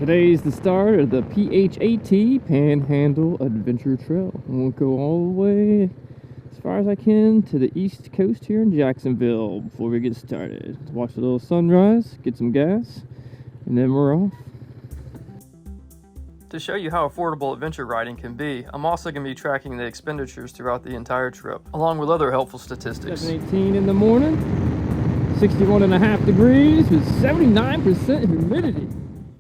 Today's the start of the P.H.A.T. Panhandle Adventure Trail. And we'll go all the way as far as I can to the east coast here in Jacksonville before we get started. Watch a little sunrise, get some gas, and then we're off. To show you how affordable adventure riding can be, I'm also going to be tracking the expenditures throughout the entire trip, along with other helpful statistics. 7:18 in the morning, 61.5 degrees with 79% humidity.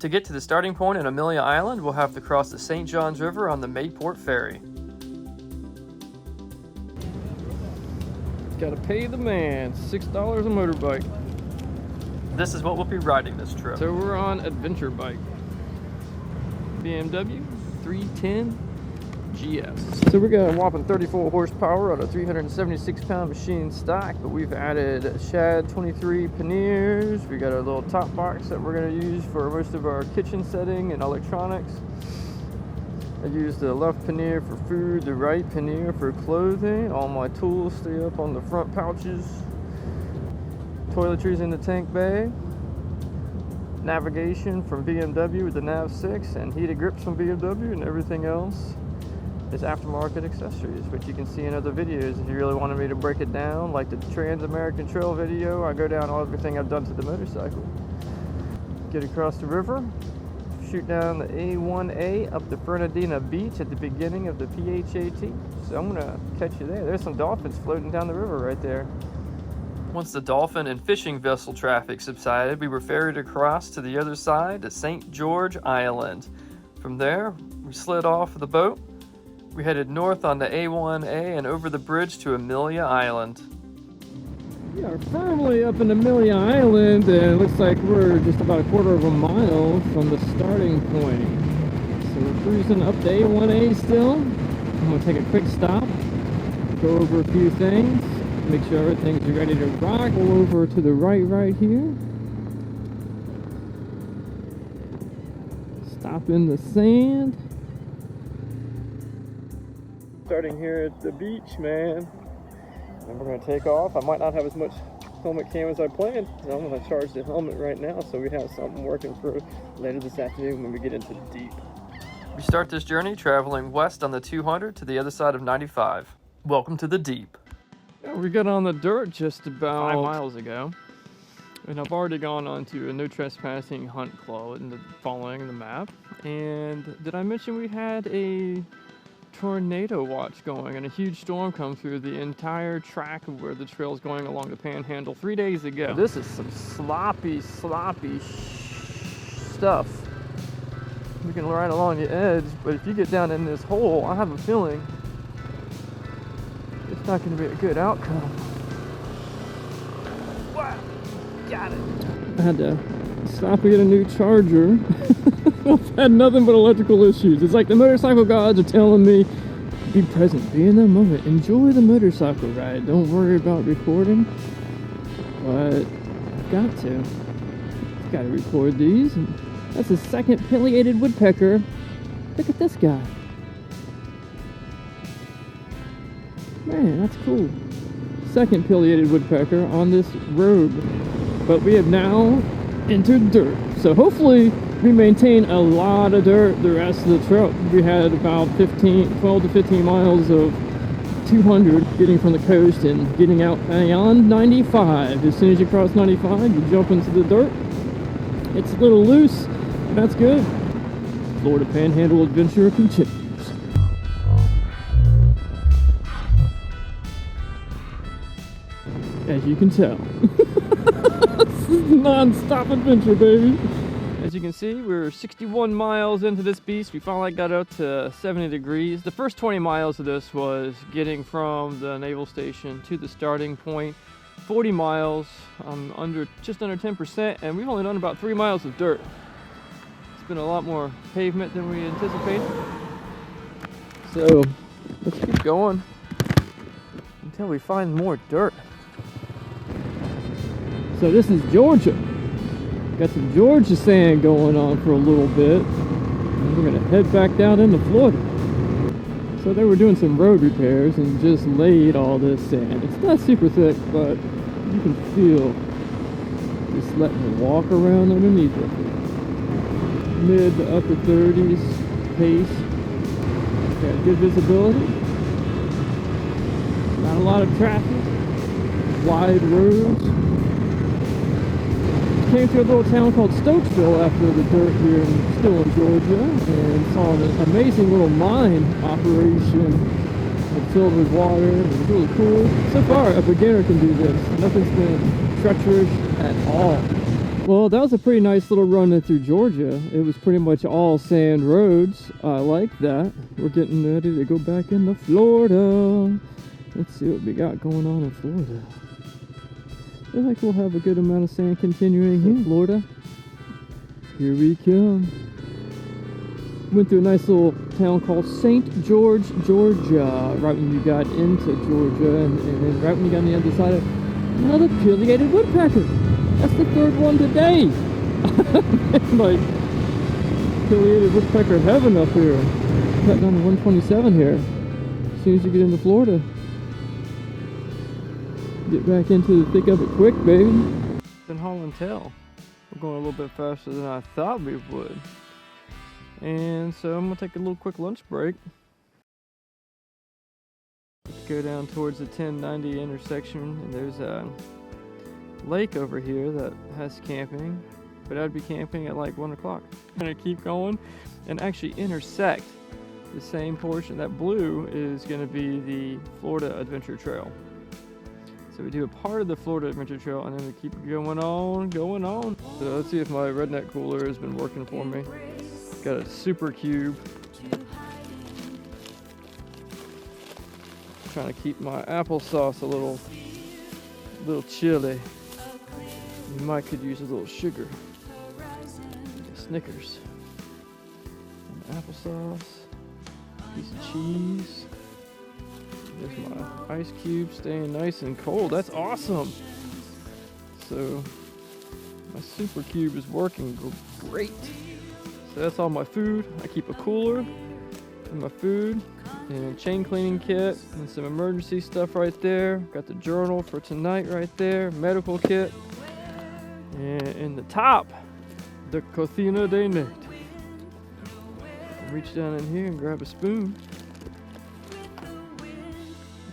To get to the starting point in Amelia Island, we'll have to cross the St. Johns River on the Mayport Ferry. Gotta pay the man, $6 a motorbike. This is what we'll be riding this trip. So we're on Adventure Bike. BMW G310GS. So we got a whopping 34 horsepower on a 376-pound machine stock, but we've added P.H.A.T 23 panniers. We got a little top box that we're going to use for most of our kitchen setting and electronics. I used the left pannier for food, the right pannier for clothing. All my tools stay up on the front pouches. Toiletries in the tank bay. Navigation from BMW with the Nav 6 and heated grips from BMW, and everything else is aftermarket accessories, which you can see in other videos. If you really wanted me to break it down, like the Trans-American Trail video, I go down everything I've done to the motorcycle. Get across the river, shoot down the A1A up the Fernandina Beach at the beginning of the P.H.A.T. So I'm gonna catch you there. There's some dolphins floating down the river right there. Once the dolphin and fishing vessel traffic subsided, we were ferried across to the other side to St. George Island. From there, we slid off the boat. We headed north on the A1A and over the bridge to Amelia Island. We are firmly up in Amelia Island, and it looks like we're just about a quarter of a mile from the starting point. So we're cruising up the A1A still. I'm going to take a quick stop, go over a few things. Make sure everything's ready to rock. Go over to the right here. Stop in the sand. Starting here at the beach, man. And we're going to take off. I might not have as much helmet cam as I planned. I'm going to charge the helmet right now so we have something working for later this afternoon when we get into the deep. We start this journey traveling west on the 200 to the other side of 95. Welcome to the deep. We got on the dirt just about 5 miles ago, and I've already gone on to a no trespassing hunt club and following the map. And did I mention we had a tornado watch going and a huge storm come through the entire track of where the trail's going along the Panhandle 3 days ago? This is some sloppy stuff. We can ride along the edge, but if you get down in this hole, I have a feeling it's not going to be a good outcome. Wow, got it. I had to stop and get a new charger. I've had nothing but electrical issues. It's like the motorcycle gods are telling me, be present, be in the moment, enjoy the motorcycle ride. Don't worry about recording. But I've got to. I've got to record these. And that's the second pileated woodpecker. Look at this guy. Man, that's cool. Second pileated woodpecker on this road. But we have now entered dirt. So hopefully we maintain a lot of dirt the rest of the trip. We had about 12 to 15 miles of 200 getting from the coast and getting out beyond 95. As soon as you cross 95, you jump into the dirt. It's a little loose, but that's good. Florida Panhandle Adventure continues. As you can tell. This is non-stop adventure, baby. As you can see, we're 61 miles into this beast. We finally got up to 70 degrees. The first 20 miles of this was getting from the naval station to the starting point. 40 miles, just under 10%, and we've only done about 3 miles of dirt. It's been a lot more pavement than we anticipated. So, let's keep going until we find more dirt. So this is Georgia. Got some Georgia sand going on for a little bit. And we're gonna head back down into Florida. So they were doing some road repairs and just laid all this sand. It's not super thick, but you can feel just letting it walk around underneath it. mid to upper 30s pace. Got good visibility. Not a lot of traffic. Wide roads. Came to a little town called Stokesville after the dirt here, still in Georgia, and saw an amazing little mine operation filled with water. It was really cool. So far, a beginner can do this. Nothing's been treacherous at all. Well, that was a pretty nice little run in through Georgia. It was pretty much all sand roads. I like that. We're getting ready to go back into Florida. Let's see what we got going on in Florida. I feel like we'll have a good amount of sand continuing here in Florida. Here we come. Went through a nice little town called St. George, Georgia, right when you got into Georgia, and then right when you got on the other side of another pileated woodpecker. That's the third one today. Like pileated woodpecker heaven up here. Cutting on the 127 here. As soon as you get into Florida, get back into the thick of it quick, baby. Been hauling tail. We're going a little bit faster than I thought we would. And so I'm gonna take a little quick lunch break. Let's go down towards the 1090 intersection, and there's a lake over here that has camping, but I'd be camping at like 1 o'clock. I'm gonna keep going and actually intersect the same portion. That blue is gonna be the Florida Adventure Trail. So we do a part of the Florida Adventure Trail, and then we keep going on. So let's see if my Redneck Cooler has been working for me. Got a super cube. Trying to keep my applesauce a little chilly. You might could use a little sugar. Snickers. And applesauce. Piece of cheese. There's my ice cube staying nice and cold. That's awesome. So my super cube is working great. So that's all my food. I keep a cooler and my food and chain cleaning kit and some emergency stuff right there. Got the journal for tonight right there, medical kit. And in the top, the Cocina de Nate. Reach down in here and grab a spoon.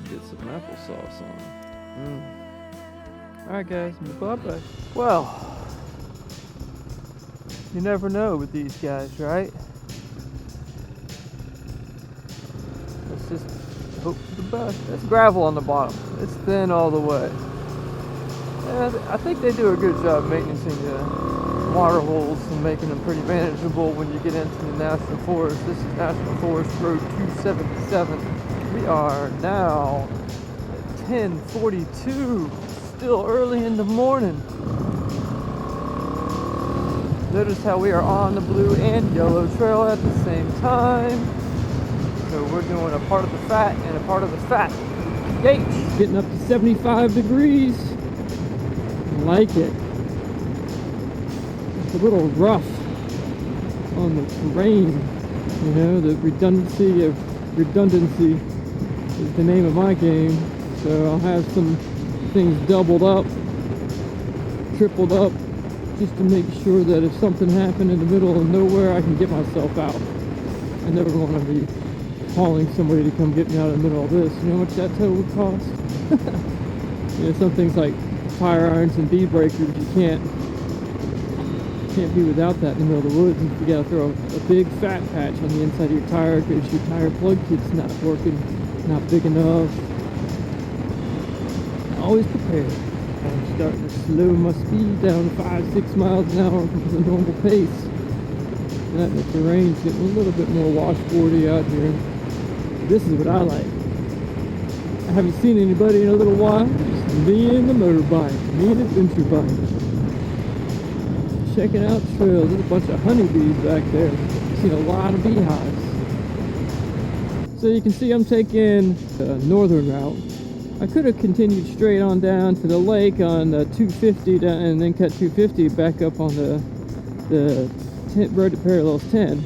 Get some applesauce on. Alright guys, bye-bye. Well, you never know with these guys, right? Let's just hope for the best. There's gravel on the bottom. It's thin all the way. Yeah, I think they do a good job maintaining the water holes and making them pretty manageable when you get into the National Forest. This is National Forest Road 277. We are now at 10:42, still early in the morning. Notice how we are on the blue and yellow trail at the same time. So we're doing a part of the fat and a part of the fat gate. Getting up to 75 degrees. I like it. It's a little rough on the terrain. You know, the redundancy is the name of my game. So I'll have some things doubled up, tripled up, just to make sure that if something happened in the middle of nowhere, I can get myself out. I never want to be calling somebody to come get me out of the middle of this. You know how much that tow would cost? You know, some things like tire irons and bead breakers, you can't be without that in the middle of the woods. You gotta throw a big fat patch on the inside of your tire because your tire plug kit's not working, not big enough. Always prepared. I'm starting to slow my speed down to 5-6 miles an hour from the normal pace. That the terrain's getting a little bit more washboardy out here. This is what I like. I haven't seen anybody in a little while. Just me and the motorbike, me and adventure bike. Checking out trails. There's a bunch of honeybees back there. I've seen a lot of beehives. So you can see I'm taking the northern route. I could have continued straight on down to the lake on 250 down, and then cut 250 back up on the road that parallels 10.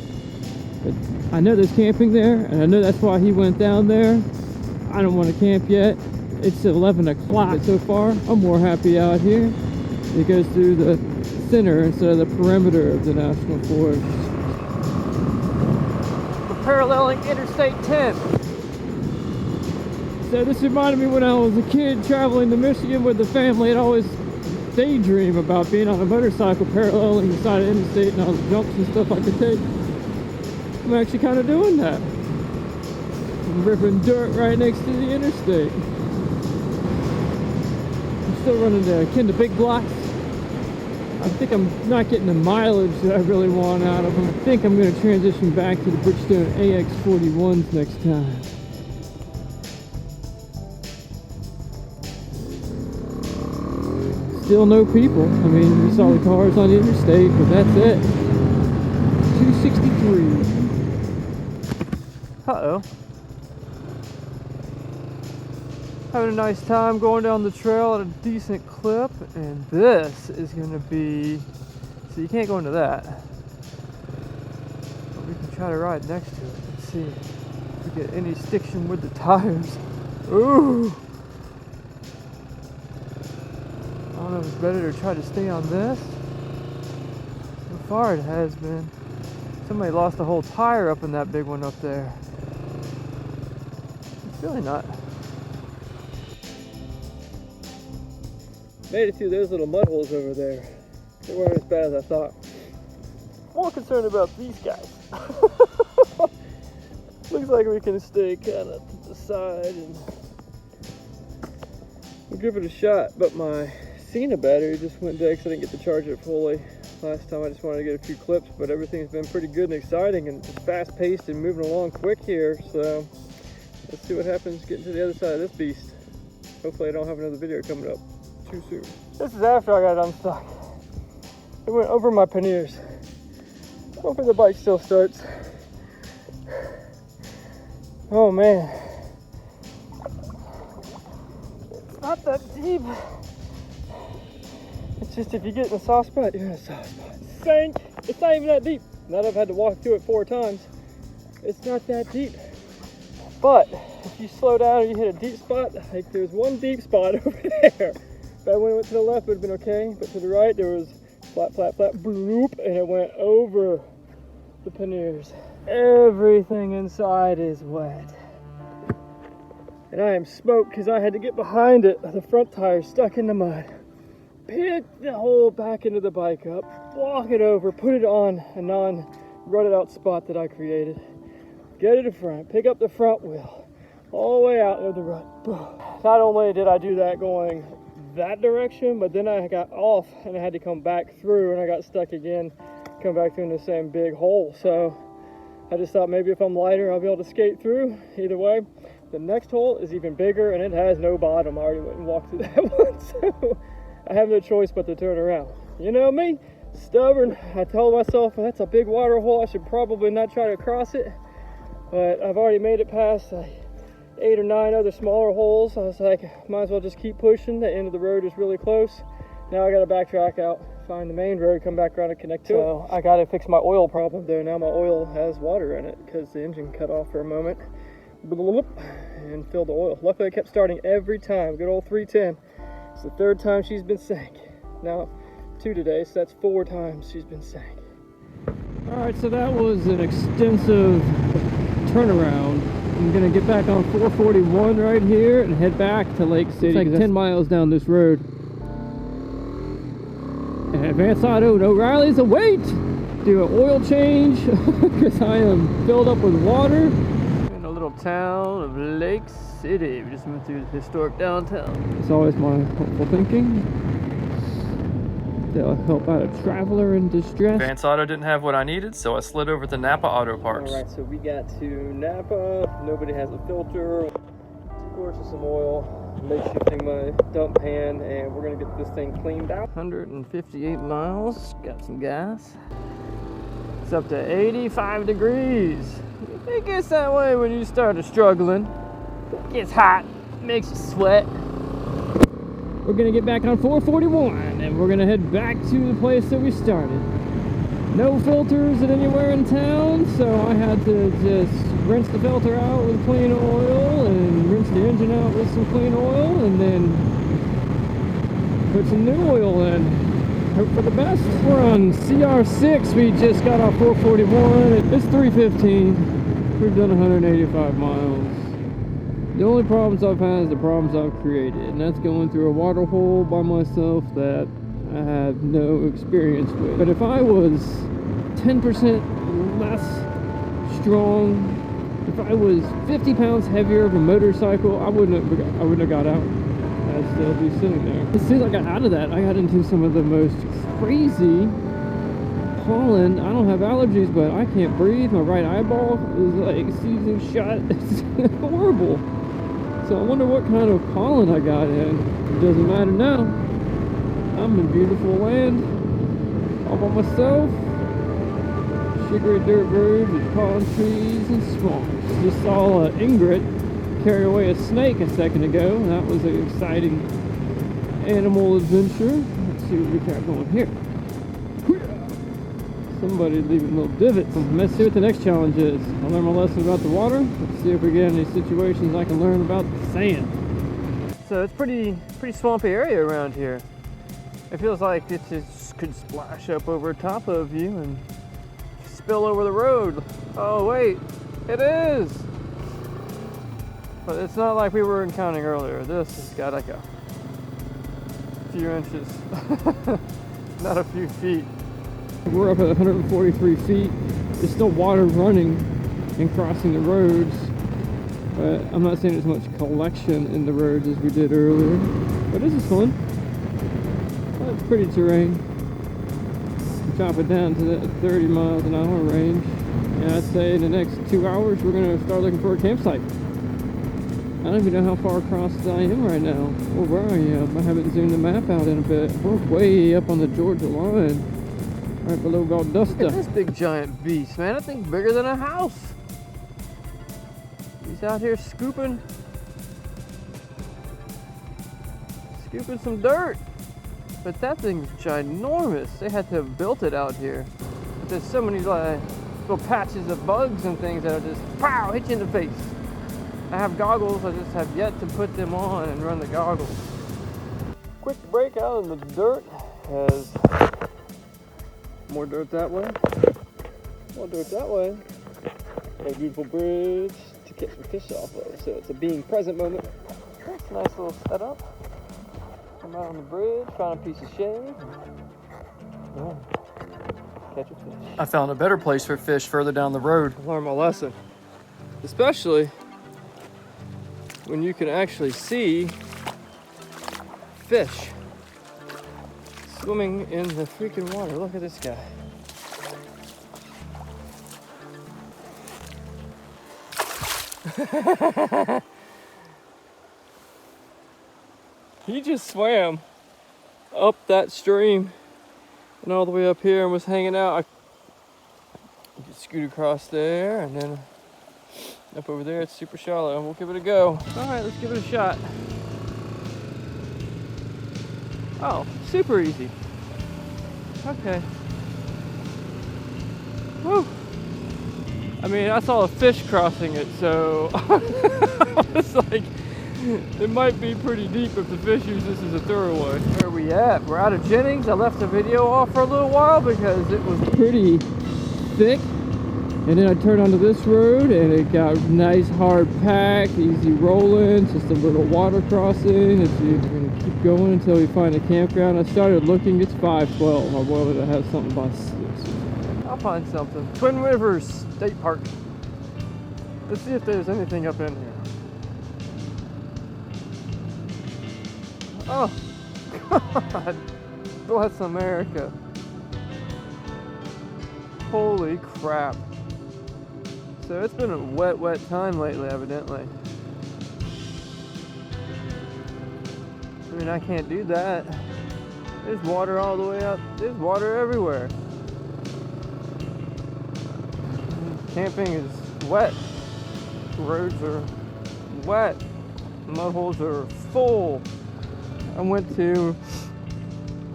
But I know there's camping there, and I know that's why he went down there. I don't want to camp yet. It's 11 o'clock so far. I'm more happy out here. It goes through the center instead of the perimeter of the National Forest. paralleling Interstate 10. So this reminded me when I was a kid traveling to Michigan with the family. I'd always daydream about being on a motorcycle paralleling the side of Interstate and all the jumps and stuff I could take. I'm actually kind of doing that. I'm ripping dirt right next to the interstate. I'm still running the kind of big blocks. I think I'm not getting the mileage that I really want out of them. I think I'm going to transition back to the Bridgestone AX41s next time. Still no people. I mean, we saw the cars on the interstate, but that's it. 263. Uh-oh. Having a nice time going down the trail at a decent clip, and this is going to be, so you can't go into that, but we can try to ride next to it and see if we get any stiction with the tires. Ooh! I don't know if it's better to try to stay on this. So far it has been. Somebody lost a whole tire up in that big one up there. It's really not. Made it through those little mud holes over there. They weren't as bad as I thought. More concerned about these guys. Looks like we can stay kind of to the side and we'll give it a shot. But my Cena battery just went dead because I didn't get to charge it fully. Last time I just wanted to get a few clips, but everything's been pretty good and exciting and just fast paced and moving along quick here. So let's see what happens getting to the other side of this beast. Hopefully I don't have another video coming up too soon. This is after I got unstuck. It went over my panniers. Hopefully the bike still starts. Oh man. It's not that deep. It's just if you get in a soft spot, you're in a soft spot. Sank. It's not even that deep. Now that I've had to walk through it 4 times, it's not that deep. But if you slow down or you hit a deep spot, like there's one deep spot over there. But when it went to the left, it would have been okay. But to the right, there was flat, flat, flat, bloop, and it went over the panniers. Everything inside is wet. And I am smoked because I had to get behind it. The front tire stuck in the mud. Pick the whole back end of the bike up, walk it over, put it on a non-rutted out spot that I created. Get it to front, pick up the front wheel, all the way out of the rut. Boom. Not only did I do that going that direction, but then I got off and I had to come back through and I got stuck again, come back through in the same big hole. So I just thought maybe if I'm lighter, I'll be able to skate through. Either way, the next hole is even bigger and it has no bottom. I already went and walked through that one, so I have no choice but to turn around. You know me, stubborn. I told myself, well, that's a big water hole. I should probably not try to cross it. But I've already made it past 8 or 9 other smaller holes. I was like, might as well just keep pushing. The end of the road is really close. Now I got to backtrack out, find the main road, come back around and connect to it. So I got to fix my oil problem though. Now my oil has water in it because the engine cut off for a moment. And filled the oil. Luckily I kept starting every time. Good old 310. It's the 3rd time she's been sank. Now 2 today, so that's 4 times she's been sank. Alright, so that was an extensive turnaround. I'm gonna get back on 441 right here and head back to Lake City. It's like 10 miles down this road. And Advance Auto and O'Reilly's await! Do an oil change because I am filled up with water. In the little town of Lake City. We just moved through the historic downtown. It's always my hopeful thinking. They'll help out a traveler in distress. Advance Auto didn't have what I needed, so I slid over to Napa Auto Parts. Alright, so we got to Napa. Nobody has a filter. 2 quarts of some oil. Makeshifting my dump pan, and we're gonna get this thing cleaned out. 158 miles. Got some gas. It's up to 85 degrees. It gets that way when you start struggling. It gets hot, makes you sweat. We're gonna get back on 441 and we're gonna head back to the place that we started. No filters at anywhere in town, so I had to just rinse the filter out with clean oil and rinse the engine out with some clean oil and then put some new oil in. Hope for the best. We're on CR6. We just got off 441. It's 3:15. We've done 185 miles. The only problems I've had is the problems I've created, and that's going through a water hole by myself that I have no experience with. But if I was 10% less strong, if I was 50 pounds heavier of a motorcycle, I wouldn't have got out. I'd still be sitting there. As soon as I got out of that, I got into some of the most crazy pollen. I don't have allergies, but I can't breathe. My right eyeball is like seizing shut. It's horrible. So I wonder what kind of pollen I got in. It doesn't matter now. I'm in beautiful land, all by myself. Sugary dirt roads with palm trees and swamps. Just saw Ingrid carry away a snake a second ago. That was an exciting animal adventure. Let's see what we got going here. Somebody leaving little divots. Let's see what the next challenge is. I'll learn my lesson about the water. Let's see if we get any situations I can learn about the sand. So it's pretty swampy area around here. It feels like it just could splash up over top of you and spill over the road. Oh wait, it is! But it's not like we were encountering earlier. This has got like a few inches, not a few feet. We're up at 143 feet. There's still water running and crossing the roads, but I'm not seeing as much collection in the roads as we did earlier. But this is fun. It's pretty terrain. Chop it down to the 30 miles an hour range. And I'd say in the next 2 hours we're going to start looking for a campsite. I don't even know how far across I am right now, or where I am. I haven't zoomed the map out in a bit. We're way up on the Georgia line, right below Valdosta. Look at this big giant beast, man. That thing's bigger than a house. He's out here scooping some dirt. But that thing's ginormous. They had to have built it out here. But there's so many like little patches of bugs and things that are just pow, hit you in the face. I have goggles, I just have yet to put them on and run the goggles. Quick break out in the dirt has more dirt that way, more dirt that way. A beautiful bridge to catch some fish off of. So it's a being present moment. That's a nice little setup. Come out on the bridge, find a piece of shade. Yeah. Catch a fish. I found a better place for fish further down the road. Learned my lesson. Especially when you can actually see fish swimming in the freaking water. Look at this guy. He just swam up that stream and all the way up here and was hanging out. I could scoot across there and then up over there. It's super shallow. We'll give it a go. All right, let's give it a shot. Oh, super easy. Okay. Woo. I mean, I saw a fish crossing it, so it's like, it might be pretty deep if the fish use this as a throwaway. Where are we at? We're out of Jennings. I left the video off for a little while because it was pretty thick. And then I turned onto this road and it got nice hard pack, easy rolling, just a little water crossing. We're gonna keep going until we find a campground. I started looking, it's 5:12. I wanted to have something by 6. I'll find something. Twin Rivers State Park. Let's see if there's anything up in here. Oh, God bless America. Holy crap. So it's been a wet time lately, evidently. I mean, I can't do that. There's water all the way up. There's water everywhere. Camping is wet. Roads are wet. Mud holes are full. I went to,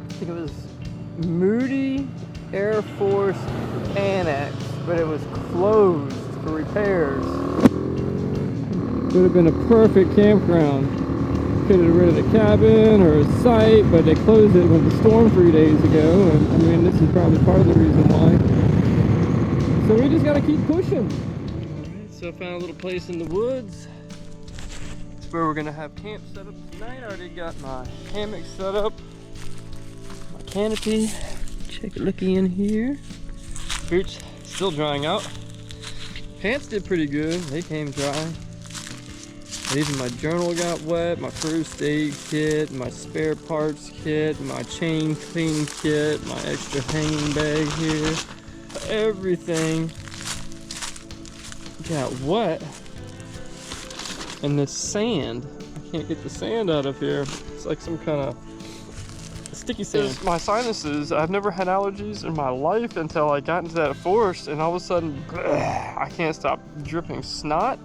I think it was Moody Air Force Annex, but it was closed for repairs. Would have been a perfect campground. Could have rented a cabin or a site, but they closed it with the storm 3 days ago, and I mean, this is probably part of the reason why. So we just gotta keep pushing. It's So I found a little place in the woods. It's where we're gonna have camp set up tonight. I already got my hammock set up, my canopy. Take a looky in here. Boots still drying out. Pants did pretty good. They came dry. And even my journal got wet, my first aid kit, my spare parts kit, my chain cleaning kit, my extra hanging bag here. Everything got wet. And this sand, I can't get the sand out of here. It's like some kind of sticky sand. My sinuses, I've never had allergies in my life until I got into that forest, and all of a sudden, I can't stop dripping snot.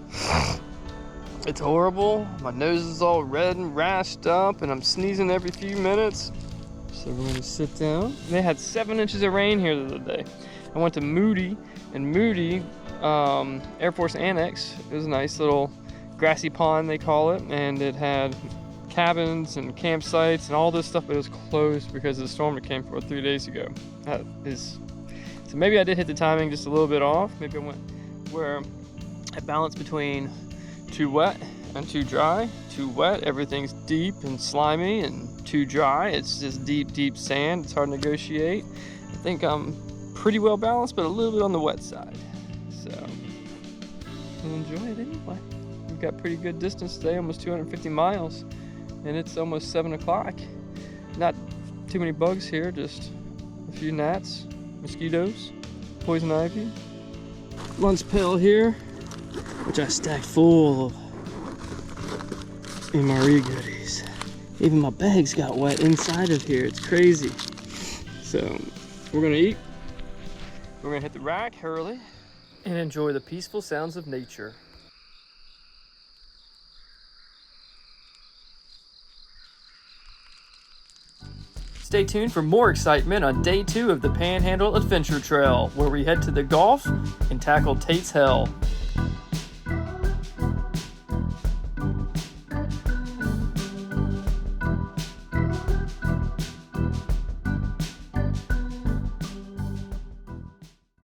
It's horrible. My nose is all red and rashed up, and I'm sneezing every few minutes. So we're gonna sit down. They had 7 inches of rain here the other day. I went to Moody, and Moody, Air Force Annex, it was a nice little grassy pond, they call it, and it had cabins and campsites and all this stuff, but it was closed because of the storm that came 3 days ago. So maybe I did hit the timing just a little bit off. Maybe I went where I balanced between too wet and too dry. Too wet, everything's deep and slimy, and too dry, it's just deep, deep sand. It's hard to negotiate. I think I'm pretty well balanced, but a little bit on the wet side. So, I'll enjoy it anyway. We've got pretty good distance today, almost 250 miles, and it's almost 7 o'clock. Not too many bugs here, just a few gnats, mosquitoes, poison ivy. Lunch pail here, which I stacked full of MRE goodies. Even my bags got wet inside of here. It's crazy. So we're gonna eat. We're gonna hit the rack early and enjoy the peaceful sounds of nature. Stay tuned for more excitement on day 2 of the Panhandle Adventure Trail, where we head to the Gulf and tackle Tate's Hell.